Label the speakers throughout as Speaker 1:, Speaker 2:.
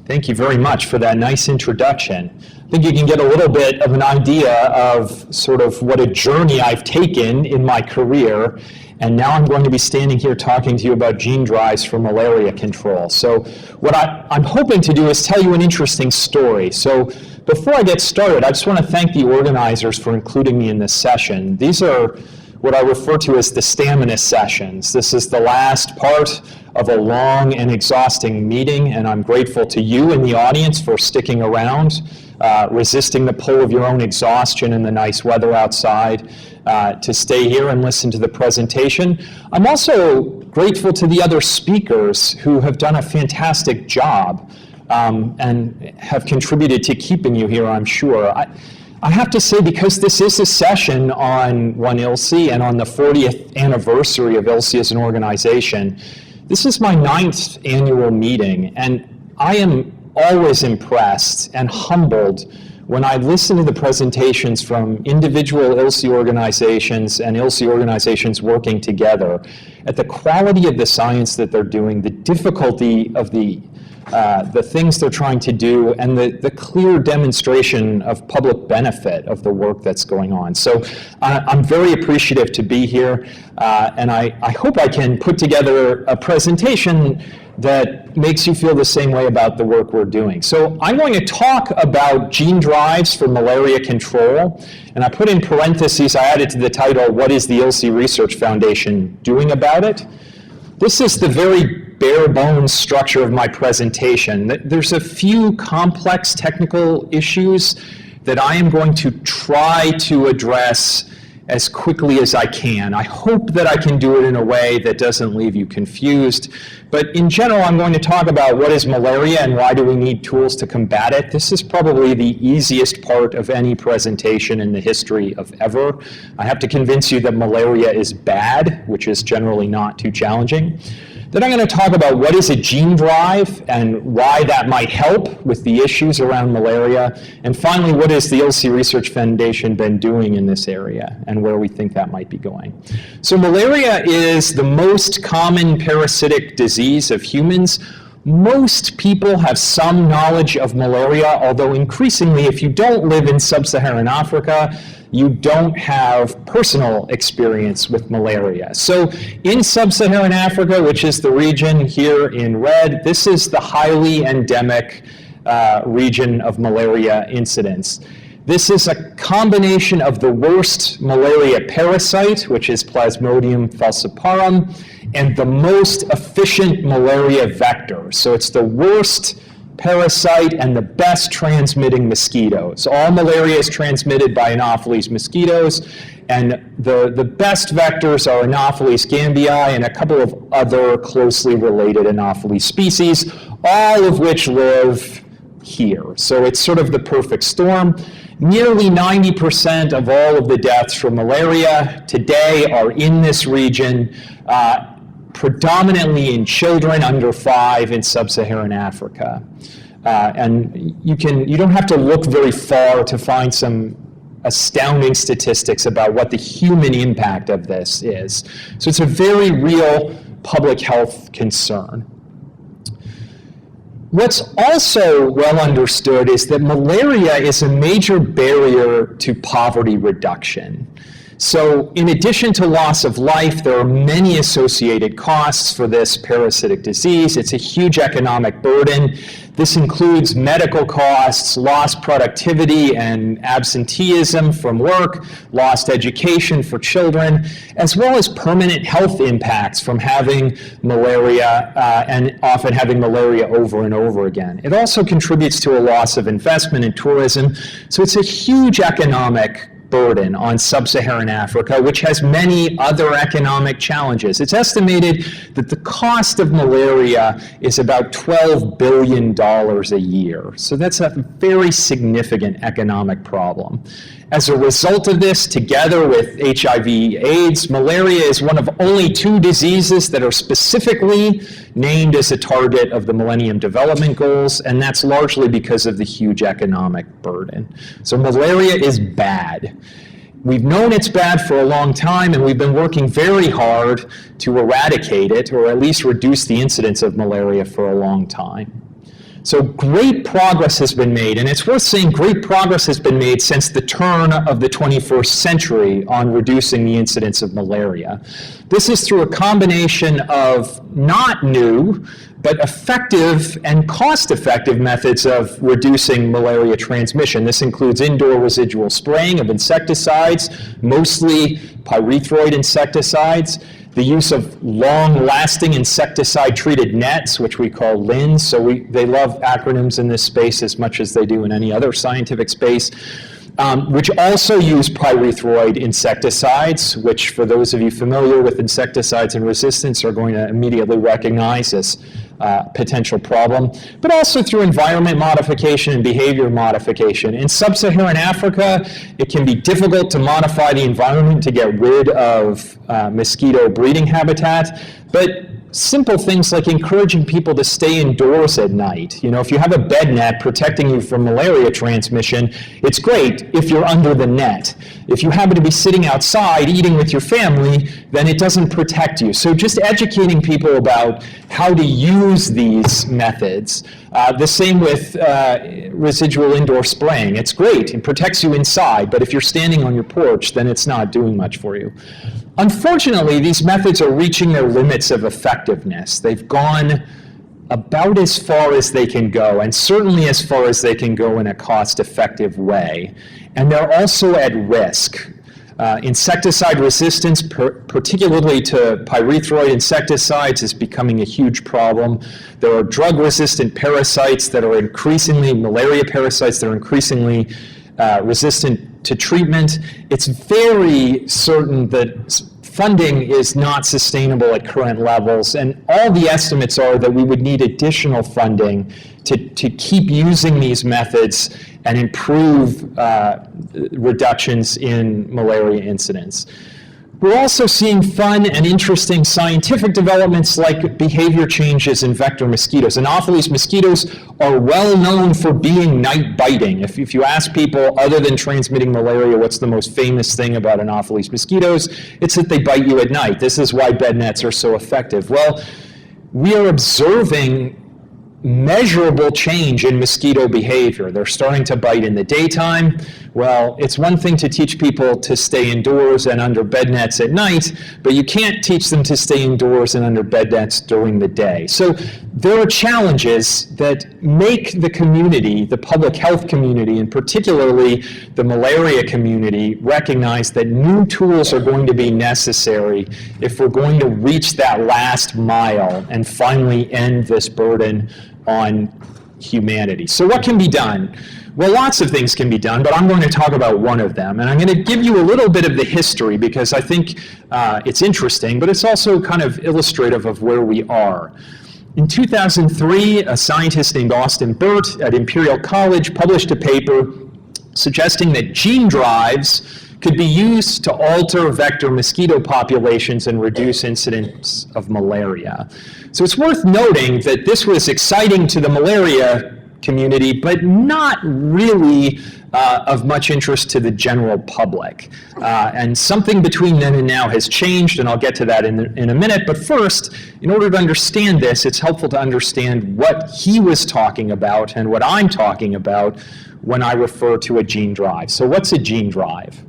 Speaker 1: Thank you very much for that nice introduction. I think you can get a little bit of an idea of sort of what a journey I've taken in my career, and now I'm going to be standing here talking to you about gene drives for malaria control. So what I'm hoping to do is tell you an interesting story. So before I get started, I just want to thank the organizers for including me in this session. These are what I refer to as the stamina sessions. This is the last part of a long and exhausting meeting, and I'm grateful to you in the audience for sticking around, resisting the pull of your own exhaustion in the nice weather outside, to stay here and listen to the presentation. I'm also grateful to the other speakers who have done a fantastic job and have contributed to keeping you here, I'm sure. I have to say, because this is a session on One ILSI and on the 40th anniversary of ILSI as an organization, this is my 9th annual meeting, and I am always impressed and humbled when I listen to the presentations from individual ILSI organizations and ILSI organizations working together at the quality of the science that they're doing, the difficulty of the things they're trying to do, and the clear demonstration of public benefit of the work that's going on. So I'm very appreciative to be here, and I hope I can put together a presentation that makes you feel the same way about the work we're doing. So I'm going to talk about gene drives for malaria control, and I put in parentheses, I added to the title, what is the ILSI Research Foundation doing about it? This is the very bare bones structure of my presentation. There's a few complex technical issues that I am going to try to address as quickly as I can. I hope that I can do it in a way that doesn't leave you confused. But in general, I'm going to talk about what is malaria and why do we need tools to combat it. This is probably the easiest part of any presentation in the history of ever. I have to convince you that malaria is bad, which is generally not too challenging. Then I'm going to talk about what is a gene drive and why that might help with the issues around malaria. And finally, what has the ILSI Research Foundation been doing in this area and where we think that might be going. So malaria is the most common parasitic disease of humans. Most people have some knowledge of malaria, although increasingly, if you don't live in sub-Saharan Africa, you don't have personal experience with malaria. So in sub-Saharan Africa, which is the region here in red, this is the highly endemic region of malaria incidence. This is a combination of the worst malaria parasite, which is Plasmodium falciparum, and the most efficient malaria vector. So it's the worst parasite and the best transmitting mosquitoes. All malaria is transmitted by Anopheles mosquitoes, and the best vectors are Anopheles gambige and a couple of other closely related Anopheles species, all of which live here. So it's sort of the perfect storm. Nearly 90% of all of the deaths from malaria today are in this region, predominantly in children under 5 in sub-Saharan Africa. And you don't have to look very far to find some astounding statistics about what the human impact of this is. So it's a very real public health concern. What's also well understood is that malaria is a major barrier to poverty reduction. So in addition to loss of life, there are many associated costs for this parasitic disease. It's a huge economic burden. This includes medical costs, lost productivity and absenteeism from work, lost education for children, as well as permanent health impacts from having malaria and often having malaria over and over again. It also contributes to a loss of investment in tourism. So it's a huge economic burden on sub-Saharan Africa, which has many other economic challenges. It's estimated that the cost of malaria is about $12 billion a year. So that's a very significant economic problem. As a result of this, together with HIV/AIDS, malaria is one of only 2 diseases that are specifically named as a target of the Millennium Development Goals, and that's largely because of the huge economic burden. So malaria is bad. We've known it's bad for a long time, and we've been working very hard to eradicate it, or at least reduce the incidence of malaria for a long time. So great progress has been made, and it's worth saying great progress has been made since the turn of the 21st century on reducing the incidence of malaria. This is through a combination of not new, but effective and cost-effective methods of reducing malaria transmission. This includes indoor residual spraying of insecticides, mostly pyrethroid insecticides, the use of long-lasting insecticide-treated nets, which we call LINs. So they love acronyms in this space as much as they do in any other scientific space, which also use pyrethroid insecticides, which for those of you familiar with insecticides and resistance are going to immediately recognize as potential problem, but also through environment modification and behavior modification. In sub-Saharan Africa, it can be difficult to modify the environment to get rid of mosquito breeding habitat, but simple things like encouraging people to stay indoors at night. You know, if you have a bed net protecting you from malaria transmission, it's great if you're under the net. If you happen to be sitting outside eating with your family, then it doesn't protect you. So just educating people about how to use these methods. The same with residual indoor spraying. It's great, it protects you inside, but if you're standing on your porch, then it's not doing much for you. Unfortunately, these methods are reaching their limits of effectiveness. They've gone about as far as they can go, and certainly as far as they can go in a cost-effective way. And they're also at risk. Insecticide resistance, particularly to pyrethroid insecticides, is becoming a huge problem. There are drug-resistant parasites that are increasingly, malaria parasites that are increasingly resistant to treatment. It's very certain that funding is not sustainable at current levels, and all the estimates are that we would need additional funding to keep using these methods and improve reductions in malaria incidence. We're also seeing fun and interesting scientific developments like behavior changes in vector mosquitoes. Anopheles mosquitoes are well known for being night biting. If you ask people, other than transmitting malaria, what's the most famous thing about Anopheles mosquitoes, it's that they bite you at night. This is why bed nets are so effective. Well, we are observing measurable change in mosquito behavior. They're starting to bite in the daytime. Well, it's one thing to teach people to stay indoors and under bed nets at night, but you can't teach them to stay indoors and under bed nets during the day. So there are challenges that make the community, the public health community, and particularly the malaria community, recognize that new tools are going to be necessary if we're going to reach that last mile and finally end this burden on humanity. So what can be done? Well, lots of things can be done, but I'm going to talk about one of them. And I'm going to give you a little bit of the history because I think it's interesting, but it's also kind of illustrative of where we are. In 2003, a scientist named Austin Burt at Imperial College published a paper suggesting that gene drives could be used to alter vector mosquito populations and reduce incidence of malaria. So it's worth noting that this was exciting to the malaria community, but not really of much interest to the general public. And something between then and now has changed, and I'll get to that in a minute. But first, in order to understand this, it's helpful to understand what he was talking about and what I'm talking about when I refer to a gene drive. So what's a gene drive?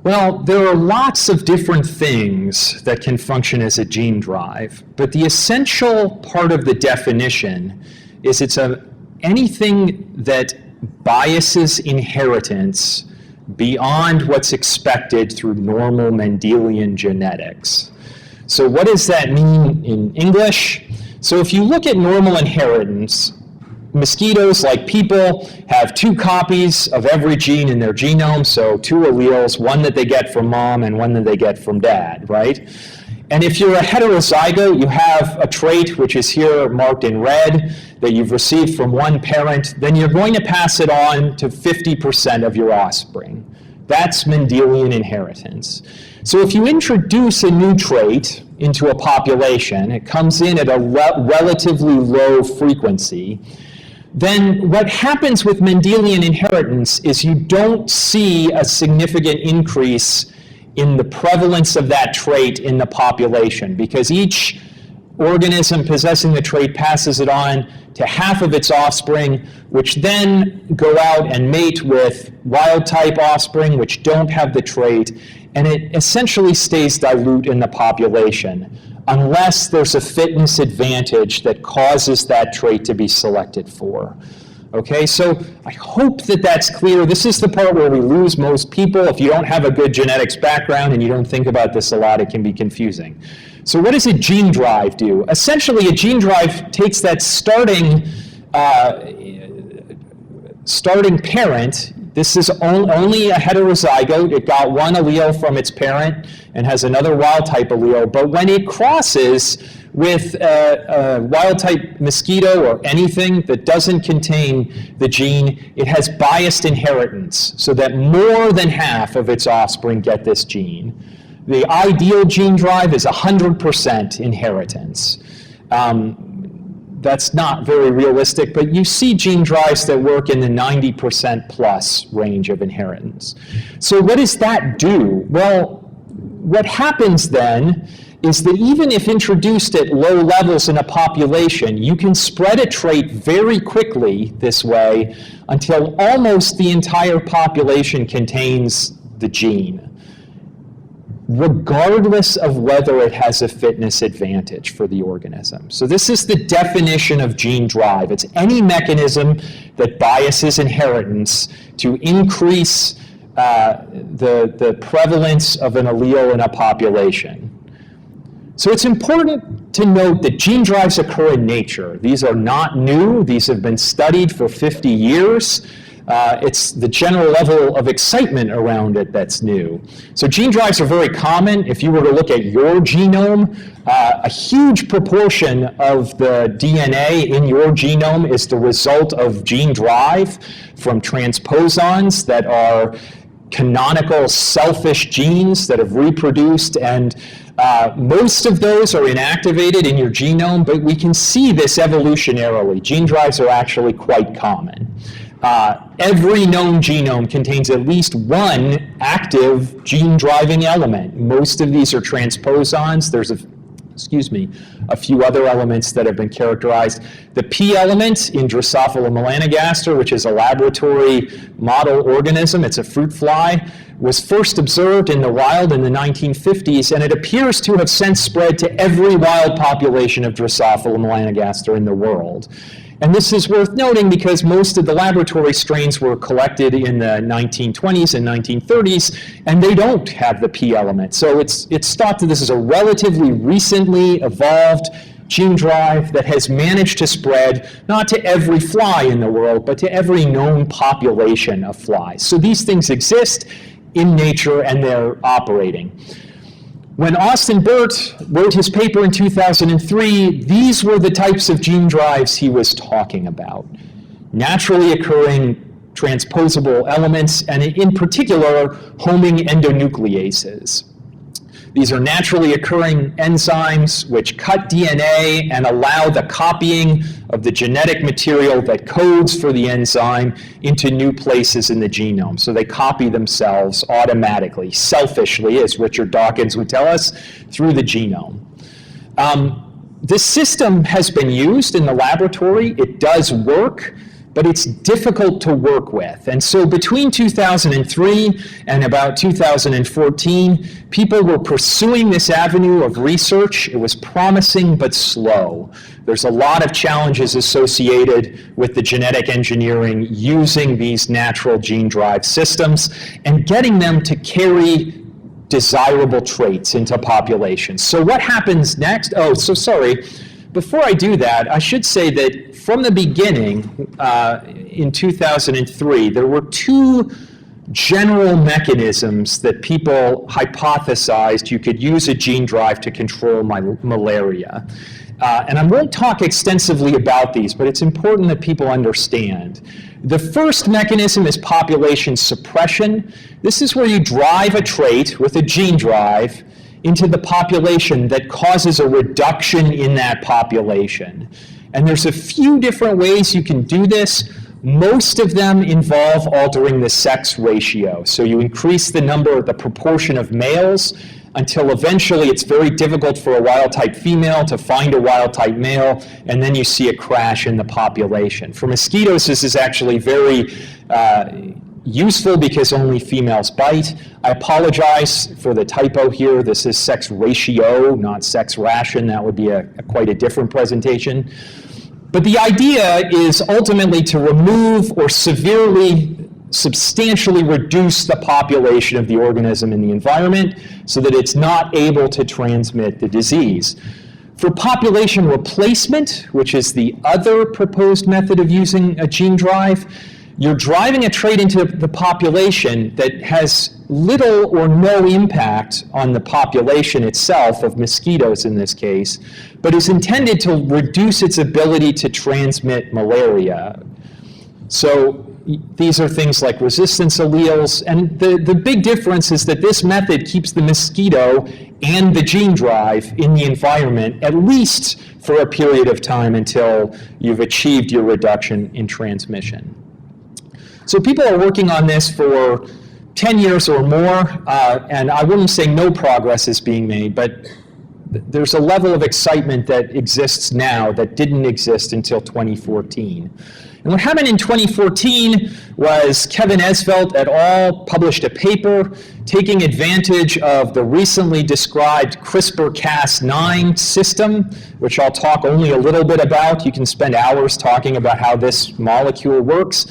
Speaker 1: Well, there are lots of different things that can function as a gene drive, but the essential part of the definition is it's anything that biases inheritance beyond what's expected through normal Mendelian genetics. So what does that mean in English? So if you look at normal inheritance, mosquitoes, like people, have 2 copies of every gene in their genome, so 2 alleles, one that they get from mom and one that they get from dad, right? And if you're a heterozygote, you have a trait, which is here marked in red, that you've received from one parent, then you're going to pass it on to 50% of your offspring. That's Mendelian inheritance. So if you introduce a new trait into a population, it comes in at a relatively low frequency, then what happens with Mendelian inheritance is you don't see a significant increase in the prevalence of that trait in the population, because each organism possessing the trait passes it on to half of its offspring, which then go out and mate with wild-type offspring which don't have the trait, and it essentially stays dilute in the population unless there's a fitness advantage that causes that trait to be selected for. Okay, so I hope that that's clear. This is the part where we lose most people. If you don't have a good genetics background and you don't think about this a lot, it can be confusing. So what does a gene drive do? Essentially, a gene drive takes that starting parent. This is only a heterozygote. It got one allele from its parent and has another wild-type allele. But when it crosses with a wild-type mosquito or anything that doesn't contain the gene, it has biased inheritance, so that more than half of its offspring get this gene. The ideal gene drive is 100% inheritance. That's not very realistic, but you see gene drives that work in the 90% plus range of inheritance. So what does that do? Well, what happens then is that even if introduced at low levels in a population, you can spread a trait very quickly this way until almost the entire population contains the gene, regardless of whether it has a fitness advantage for the organism. So this is the definition of gene drive. It's any mechanism that biases inheritance to increase the prevalence of an allele in a population. So it's important to note that gene drives occur in nature. These are not new. These have been studied for 50 years. It's the general level of excitement around it that's new. So gene drives are very common. If you were to look at your genome, a huge proportion of the DNA in your genome is the result of gene drive from transposons that are canonical selfish genes that have reproduced, and most of those are inactivated in your genome, but we can see this evolutionarily. Gene drives are actually quite common. Every known genome contains at least one active gene-driving element. Most of these are transposons. There's a few other elements that have been characterized. The P element in Drosophila melanogaster, which is a laboratory model organism, it's a fruit fly, was first observed in the wild in the 1950s, and it appears to have since spread to every wild population of Drosophila melanogaster in the world. And this is worth noting because most of the laboratory strains were collected in the 1920s and 1930s, and they don't have the P element. So it's thought that this is a relatively recently evolved gene drive that has managed to spread not to every fly in the world, but to every known population of flies. So these things exist in nature and they're operating. When Austin Burt wrote his paper in 2003, these were the types of gene drives he was talking about. Naturally occurring transposable elements, and in particular, homing endonucleases. These are naturally occurring enzymes which cut DNA and allow the copying of the genetic material that codes for the enzyme into new places in the genome. So they copy themselves automatically, selfishly, as Richard Dawkins would tell us, through the genome. This system has been used in the laboratory. It does work, but it's difficult to work with. And so between 2003 and about 2014, people were pursuing this avenue of research. It was promising but slow. There's a lot of challenges associated with the genetic engineering using these natural gene drive systems and getting them to carry desirable traits into populations. So what happens next? Oh, so sorry. Before I do that, I should say that from the beginning, in 2003, there were two general mechanisms that people hypothesized you could use a gene drive to control malaria. And I won't talk extensively about these, but it's important that people understand. The first mechanism is population suppression. This is where you drive a trait with a gene drive into the population that causes a reduction in that population. And there's a few different ways you can do this. Most of them involve altering the sex ratio. So you increase the proportion of males until eventually it's very difficult for a wild-type female to find a wild-type male, and then you see a crash in the population. For mosquitoes, this is actually very useful because only females bite. I apologize for the typo here. This is sex ratio, not sex ration. That would be quite a different presentation. But the idea is ultimately to remove or substantially reduce the population of the organism in the environment so that it's not able to transmit the disease. For population replacement, which is the other proposed method of using a gene drive, you're driving a trait into the population that has little or no impact on the population itself, of mosquitoes in this case, but is intended to reduce its ability to transmit malaria. So these are things like resistance alleles, and the big difference is that this method keeps the mosquito and the gene drive in the environment, at least for a period of time until you've achieved your reduction in transmission. So people are working on this for 10 years or more, and I wouldn't say no progress is being made, but there's a level of excitement that exists now that didn't exist until 2014. And what happened in 2014 was Kevin Esvelt et al. Published a paper taking advantage of the recently described CRISPR-Cas9 system, which I'll talk only a little bit about. You can spend hours talking about how this molecule works.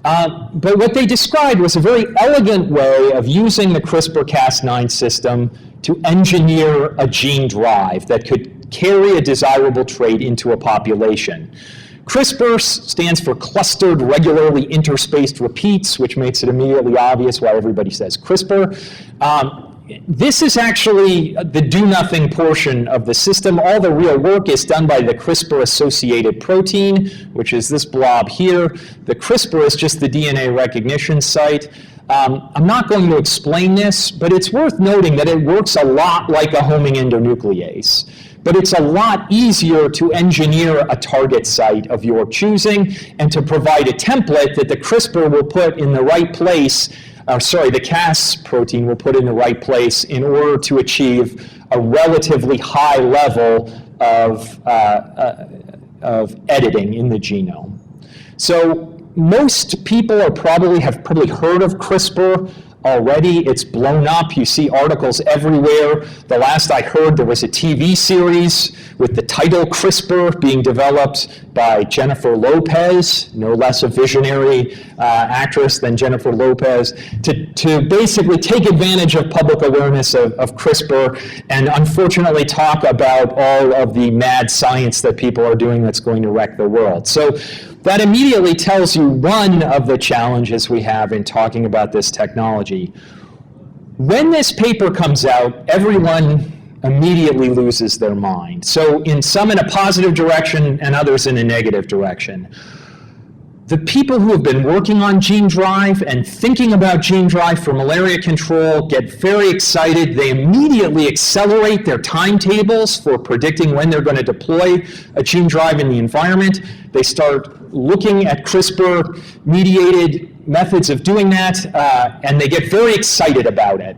Speaker 1: But what they described was a very elegant way of using the CRISPR-Cas9 system to engineer a gene drive that could carry a desirable trait into a population. CRISPR stands for clustered regularly interspaced repeats, which makes it immediately obvious why everybody says CRISPR. This is actually the do-nothing portion of the system. All the real work is done by the CRISPR-associated protein, which is this blob here. The CRISPR is just the DNA recognition site. I'm not going to explain this, but it's worth noting that it works a lot like a homing endonuclease. But it's a lot easier to engineer a target site of your choosing and to provide a template that the CRISPR will put in the right place, the Cas protein will put in the right place in order to achieve a relatively high level of editing in the genome. So most people have probably heard of CRISPR already. It's blown up. You see articles everywhere. The last I heard, there was a TV series with the title CRISPR being developed by Jennifer Lopez, no less a visionary actress than Jennifer Lopez, to basically take advantage of public awareness of CRISPR and unfortunately talk about all of the mad science that people are doing that's going to wreck the world. So that immediately tells you one of the challenges we have in talking about this technology. When this paper comes out, everyone immediately loses their mind. So some in a positive direction and others in a negative direction. The people who have been working on gene drive and thinking about gene drive for malaria control get very excited. They immediately accelerate their timetables for predicting when they're going to deploy a gene drive in the environment. They start looking at CRISPR-mediated methods of doing that, and they get very excited about it.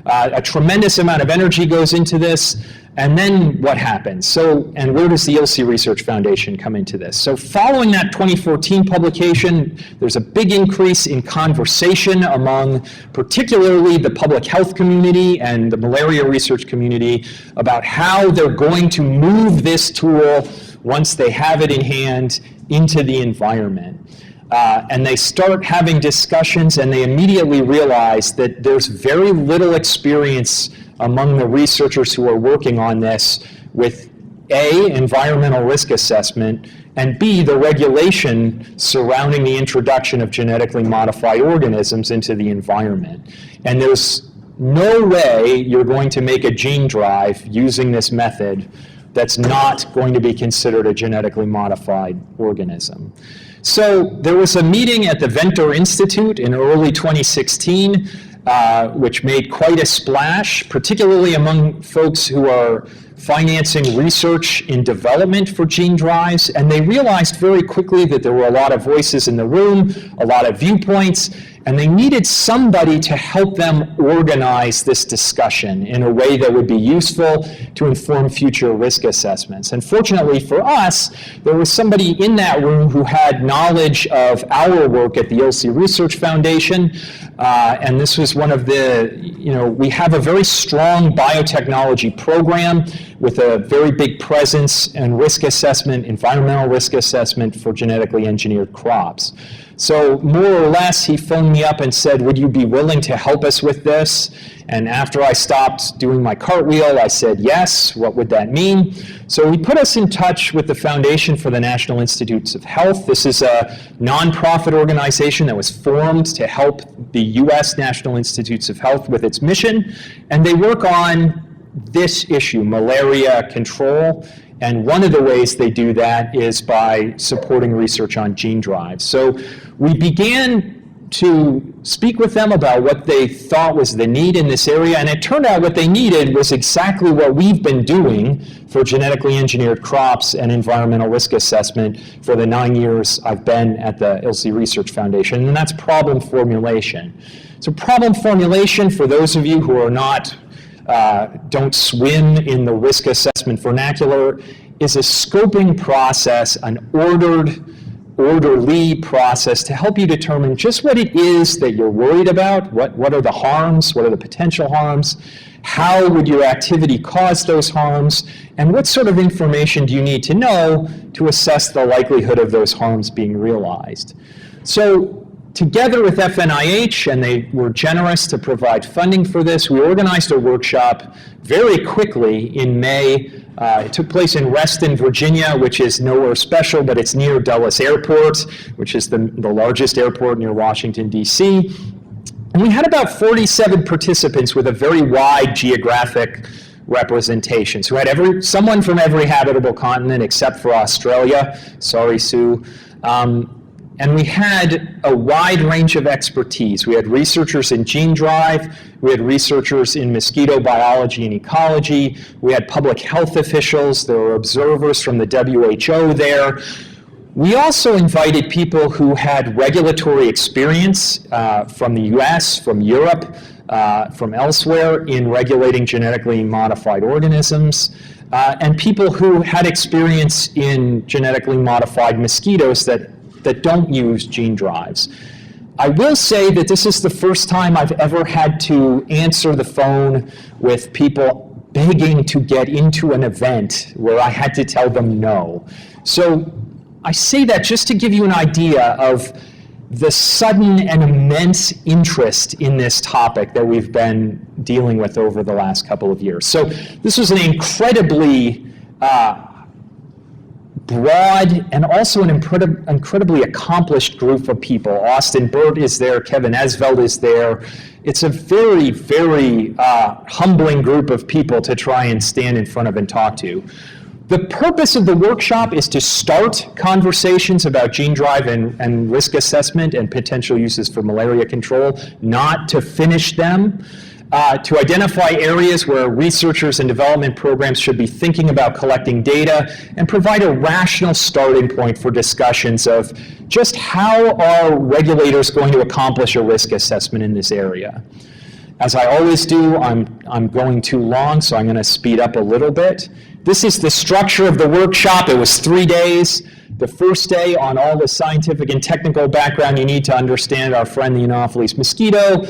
Speaker 1: A tremendous amount of energy goes into this. And then what happens? And where does the ILSI Research Foundation come into this? So following that 2014 publication, there's a big increase in conversation among particularly the public health community and the malaria research community about how they're going to move this tool, once they have it in hand, into the environment. And they start having discussions, and they immediately realize that there's very little experience among the researchers who are working on this with A, environmental risk assessment, and B, the regulation surrounding the introduction of genetically modified organisms into the environment. And there's no way you're going to make a gene drive using this method that's not going to be considered a genetically modified organism. So there was a meeting at the Venter Institute in early 2016, which made quite a splash, particularly among folks who are financing research in development for gene drives, and they realized very quickly that there were a lot of voices in the room, a lot of viewpoints, and they needed somebody to help them organize this discussion in a way that would be useful to inform future risk assessments. And fortunately for us, there was somebody in that room who had knowledge of our work at the ILSI Research Foundation, and this was one of the, we have a very strong biotechnology program with a very big presence in risk assessment, environmental risk assessment for genetically engineered crops. So more or less, he phoned me up and said, would you be willing to help us with this? And after I stopped doing my cartwheel, I said, yes, what would that mean? So he put us in touch with the Foundation for the National Institutes of Health. This is a nonprofit organization that was formed to help the US National Institutes of Health with its mission. And they work on this issue, malaria control. And one of the ways they do that is by supporting research on gene drives. So we began to speak with them about what they thought was the need in this area, and it turned out what they needed was exactly what we've been doing for genetically engineered crops and environmental risk assessment for the 9 years I've been at the ILSI Research Foundation, and that's problem formulation. So problem formulation, for those of you who are not don't swim in the risk assessment vernacular, is a scoping process, an orderly process to help you determine just what it is that you're worried about, what are the harms, what are the potential harms, how would your activity cause those harms, and what sort of information do you need to know to assess the likelihood of those harms being realized. So together with FNIH, and they were generous to provide funding for this, we organized a workshop very quickly in May. It took place in Reston, Virginia, which is nowhere special, but it's near Dulles Airport, which is the largest airport near Washington, D.C. And we had about 47 participants with a very wide geographic representation. So we had someone from every habitable continent except for Australia. Sorry, Sue. And we had a wide range of expertise. We had researchers in gene drive, we had researchers in mosquito biology and ecology, we had public health officials, there were observers from the WHO there. We also invited people who had regulatory experience from the US, from Europe, from elsewhere in regulating genetically modified organisms, and people who had experience in genetically modified mosquitoes that don't use gene drives. I will say that this is the first time I've ever had to answer the phone with people begging to get into an event where I had to tell them no. So I say that just to give you an idea of the sudden and immense interest in this topic that we've been dealing with over the last couple of years. So this was an incredibly broad and also an incredibly accomplished group of people. Austin Burt is there, Kevin Esveld is there. It's a very, very humbling group of people to try and stand in front of and talk to. The purpose of the workshop is to start conversations about gene drive and risk assessment and potential uses for malaria control, not to finish them. To identify areas where researchers and development programs should be thinking about collecting data and provide a rational starting point for discussions of just how are regulators going to accomplish a risk assessment in this area. As I always do, I'm going too long, so I'm going to speed up a little bit. This is the structure of the workshop. It was 3 days. The first day on all the scientific and technical background you need to understand our friend the Anopheles mosquito,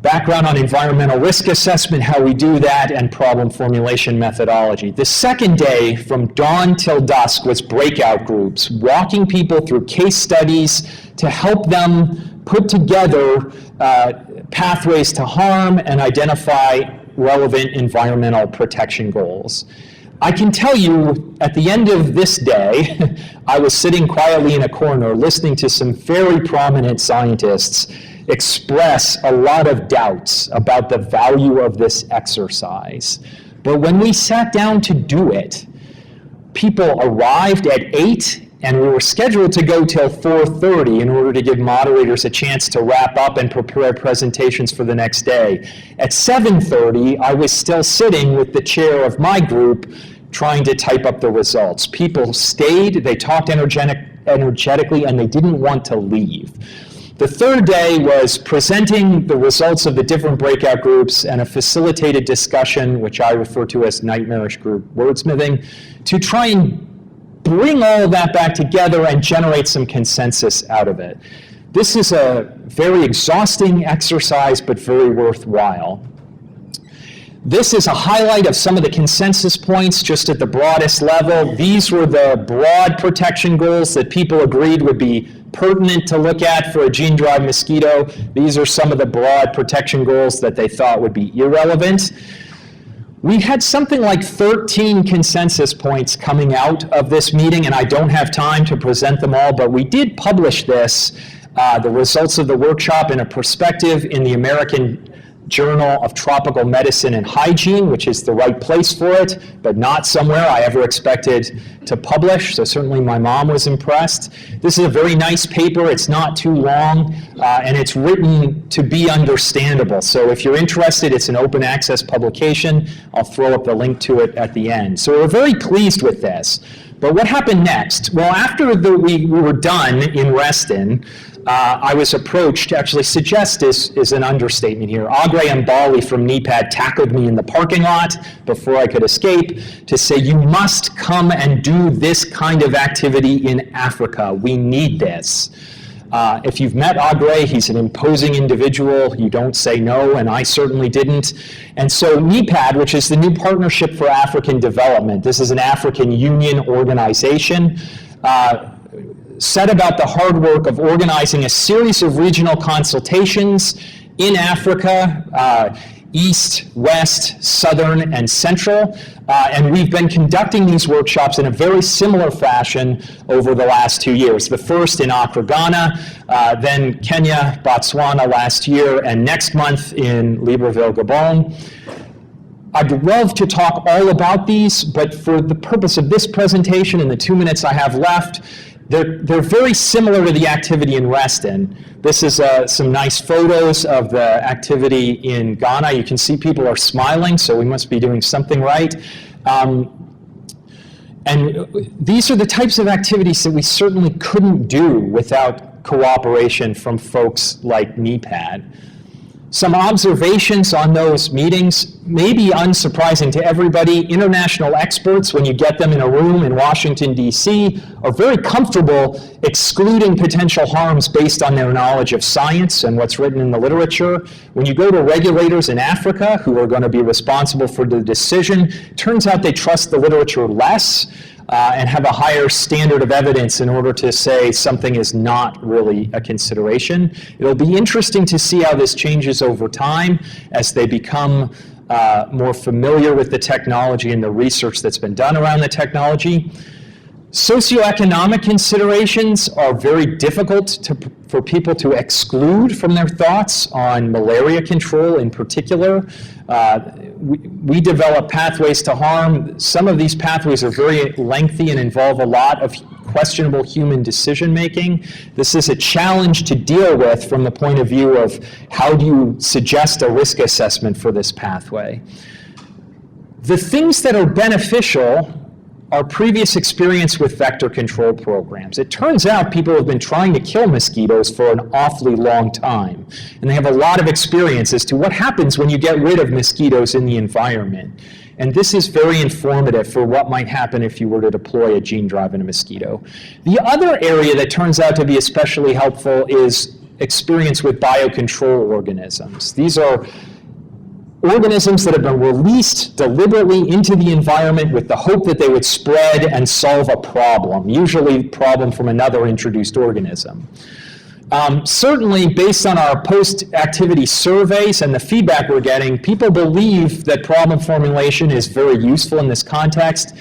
Speaker 1: background on environmental risk assessment, how we do that, and problem formulation methodology. The second day, from dawn till dusk, was breakout groups, walking people through case studies to help them put together pathways to harm and identify relevant environmental protection goals. I can tell you, at the end of this day, I was sitting quietly in a corner listening to some very prominent scientists express a lot of doubts about the value of this exercise. But when we sat down to do it, people arrived at 8 and we were scheduled to go till 4:30 in order to give moderators a chance to wrap up and prepare presentations for the next day. At 7:30, I was still sitting with the chair of my group trying to type up the results. People stayed, they talked energetically, and they didn't want to leave. The third day was presenting the results of the different breakout groups and a facilitated discussion, which I refer to as nightmarish group wordsmithing, to try and bring all of that back together and generate some consensus out of it. This is a very exhausting exercise, but very worthwhile. This is a highlight of some of the consensus points just at the broadest level. These were the broad protection goals that people agreed would be pertinent to look at for a gene-drive mosquito. These are some of the broad protection goals that they thought would be irrelevant. We had something like 13 consensus points coming out of this meeting, and I don't have time to present them all, but we did publish this, the results of the workshop, in a perspective in the American Journal of Tropical Medicine and Hygiene, which is the right place for it, but not somewhere I ever expected to publish, so certainly my mom was impressed. This is a very nice paper. It's not too long, and it's written to be understandable. So if you're interested, it's an open access publication. I'll throw up the link to it at the end. So we're very pleased with this. But what happened next? Well, after we were done in Reston, I was approached, actually suggest is an understatement here. Agre Mbali from NEPAD tackled me in the parking lot before I could escape to say, you must come and do this kind of activity in Africa. We need this. If you've met Agre, he's an imposing individual. You don't say no, and I certainly didn't. And so NEPAD, which is the New Partnership for African Development, this is an African Union organization, set about the hard work of organizing a series of regional consultations in Africa, East, West, Southern, and Central. And we've been conducting these workshops in a very similar fashion over the last 2 years. The first in Accra, Ghana, then Kenya, Botswana last year, and next month in Libreville, Gabon. I'd love to talk all about these, but for the purpose of this presentation and the 2 minutes I have left, they're very similar to the activity in Reston. This is some nice photos of the activity in Ghana. You can see people are smiling, so we must be doing something right. And these are the types of activities that we certainly couldn't do without cooperation from folks like NEPAD. Some observations on those meetings, maybe unsurprising to everybody. International experts, when you get them in a room in Washington, D.C., are very comfortable excluding potential harms based on their knowledge of science and what's written in the literature. When you go to regulators in Africa who are going to be responsible for the decision, turns out they trust the literature less and have a higher standard of evidence in order to say something is not really a consideration. It'll be interesting to see how this changes over time as they become more familiar with the technology and the research that's been done around the technology. Socioeconomic considerations are very difficult for people to exclude from their thoughts on malaria control in particular. We develop pathways to harm. Some of these pathways are very lengthy and involve a lot of questionable human decision making. This is a challenge to deal with from the point of view of how do you suggest a risk assessment for this pathway. The things that are beneficial our previous experience with vector control programs. It turns out people have been trying to kill mosquitoes for an awfully long time, and they have a lot of experience as to what happens when you get rid of mosquitoes in the environment. And this is very informative for what might happen if you were to deploy a gene drive in a mosquito. The other area that turns out to be especially helpful is experience with biocontrol organisms. These are organisms that have been released deliberately into the environment with the hope that they would spread and solve a problem, usually a problem from another introduced organism. Certainly, based on our post-activity surveys and the feedback we're getting, people believe that problem formulation is very useful in this context.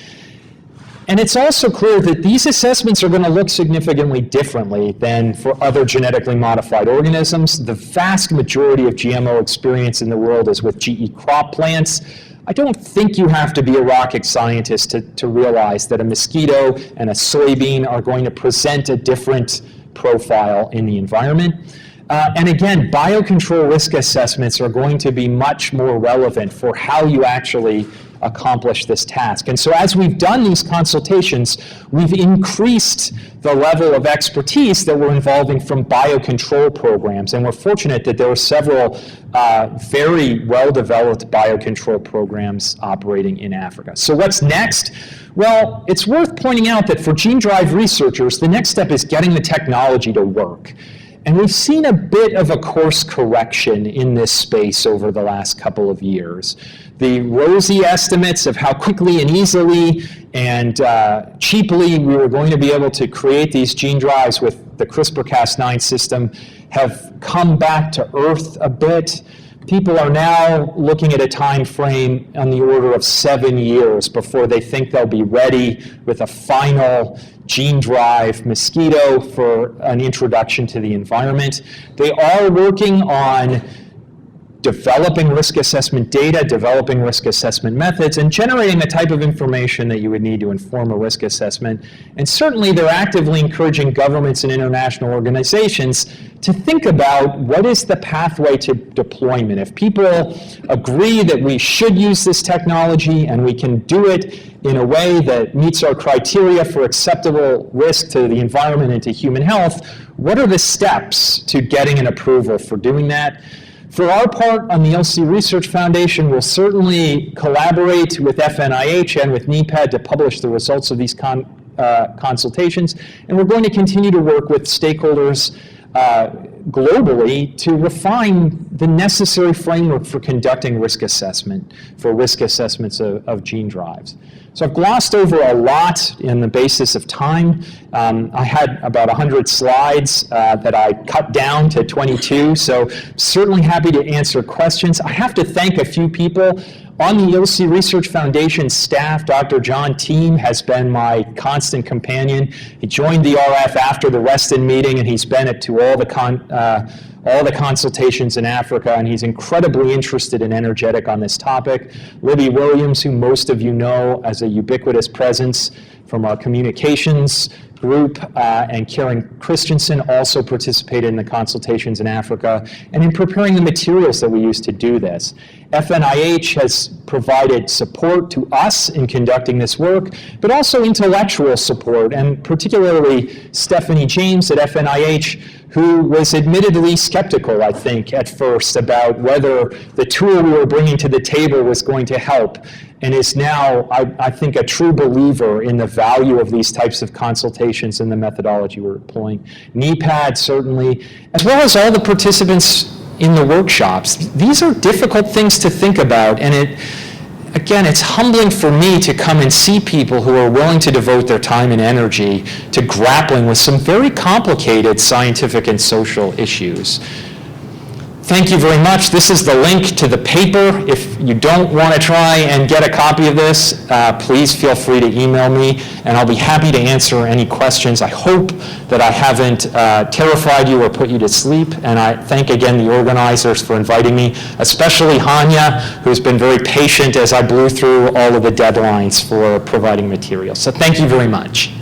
Speaker 1: And it's also clear that these assessments are going to look significantly differently than for other genetically modified organisms. The vast majority of GMO experience in the world is with GE crop plants. I don't think you have to be a rocket scientist to realize that a mosquito and a soybean are going to present a different profile in the environment. And again, biocontrol risk assessments are going to be much more relevant for how you actually accomplish this task. And so as we've done these consultations, we've increased the level of expertise that we're involving from biocontrol programs. And we're fortunate that there are several very well-developed biocontrol programs operating in Africa. So what's next? Well, it's worth pointing out that for gene drive researchers, the next step is getting the technology to work. And we've seen a bit of a course correction in this space over the last couple of years. The rosy estimates of how quickly and easily and cheaply we were going to be able to create these gene drives with the CRISPR-Cas9 system have come back to earth a bit. People are now looking at a time frame on the order of 7 years before they think they'll be ready with a final gene drive mosquito for an introduction to the environment. They are working on developing risk assessment data, developing risk assessment methods, and generating the type of information that you would need to inform a risk assessment. And certainly they're actively encouraging governments and international organizations to think about what is the pathway to deployment. If people agree that we should use this technology and we can do it in a way that meets our criteria for acceptable risk to the environment and to human health, what are the steps to getting an approval for doing that? For our part on the ILSI Research Foundation, we'll certainly collaborate with FNIH and with NEPAD to publish the results of these consultations, and we're going to continue to work with stakeholders globally to refine the necessary framework for conducting risk assessment, for risk assessments of gene drives. So I've glossed over a lot in the basis of time. I had about 100 slides that I cut down to 22, so certainly happy to answer questions. I have to thank a few people. On the ILSI Research Foundation staff, Dr. John Team has been my constant companion. He joined the RF after the Reston meeting, and he's been to all the consultations in Africa, and he's incredibly interested and energetic on this topic. Libby Williams, who most of you know as a ubiquitous presence from our communications group, and Karen Christensen also participated in the consultations in Africa and in preparing the materials that we use to do this. FNIH has provided support to us in conducting this work, but also intellectual support, and particularly Stephanie James at FNIH, who was admittedly skeptical, I think, at first about whether the tool we were bringing to the table was going to help, and is now, I think, a true believer in the value of these types of consultations and the methodology we're employing. NEPAD, certainly, as well as all the participants in the workshops. These are difficult things to think about, and again, it's humbling for me to come and see people who are willing to devote their time and energy to grappling with some very complicated scientific and social issues. Thank you very much. This is the link to the paper. If you don't want to try and get a copy of this, please feel free to email me, and I'll be happy to answer any questions. I hope that I haven't terrified you or put you to sleep, and I thank again the organizers for inviting me, especially Hanya, who's been very patient as I blew through all of the deadlines for providing materials. So thank you very much.